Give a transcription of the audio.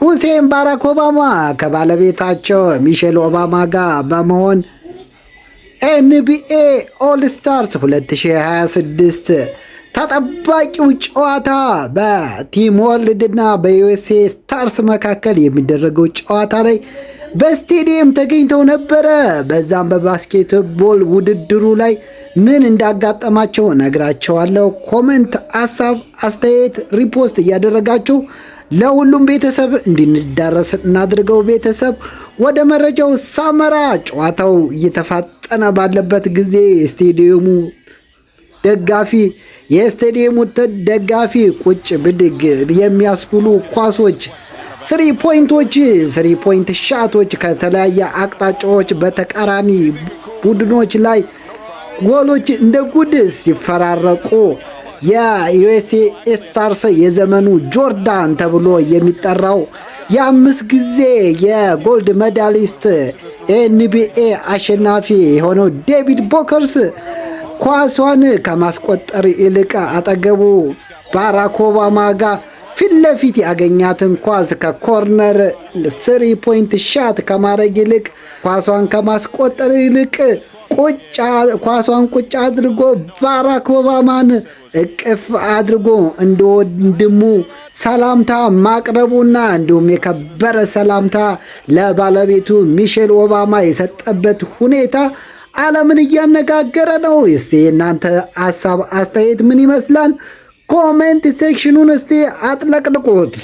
ሁሴን ባራክ ኦባማ ከባለቤታቸው ሚሼል ኦባማ ጋር በመሆን ኤንቢኤ ኦል ስታርስ 2026 ተጠባቂው ጨዋታ በቲም ወርልድ እና በዩኤስኤ ስታርስ መካከል የሚደረገው ጨዋታ ላይ በስቴዲየም ተገኝተው ነበረ። በዛም በባስኬትቦል ውድድሩ ላይ ምን እንዳጋጠማቸው ነግራቸዋለሁ። ኮሜንት፣ ሀሳብ፣ አስተያየት ሪፖስት እያደረጋችሁ ለሁሉም ቤተሰብ እንዲዳረስ እናድርገው። ቤተሰብ ወደ መረጃው ሳመራ ጨዋታው እየተፋጠነ ባለበት ጊዜ የስቴዲየሙ ደጋፊ ቁጭ ብድግ የሚያስብሉ ኳሶች፣ ስሪ ፖይንት ሻቶች ከተለያየ አቅጣጫዎች በተቃራኒ ቡድኖች ላይ ጎሎች እንደ ጉድ ሲፈራረቁ የዩኤስኤ ስታርስ የዘመኑ ጆርዳን ተብሎ የሚጠራው የ5 ጊዜ የጎልድ ሜዳሊስት ኤንቢኤ አሸናፊ የሆነው ዴቪድ ቦከርስ ኳሷን ከማስቆጠር ይልቅ አጠገቡ ባራክ ኦባማ ጋር ፊት ለፊት ያገኛትን ኳስ ከኮርነር 3 ፖይንት ሻት ከማድረግ ይልቅ ኳሷን ከማስቆጠር ይልቅ ኳሷን ቁጭ አድርጎ ባራክ ኦባማን እቅፍ አድርጎ እንደ ወንድሙ ሰላምታ ማቅረቡና እንዲሁም የከበረ ሰላምታ ለባለቤቱ ሚሼል ኦባማ የሰጠበት ሁኔታ ዓለምን እያነጋገረ ነው። እስቲ እናንተ ሀሳብ አስተያየት ምን ይመስላል? ኮሜንት ሴክሽኑን እስቲ አጥለቅልቁት።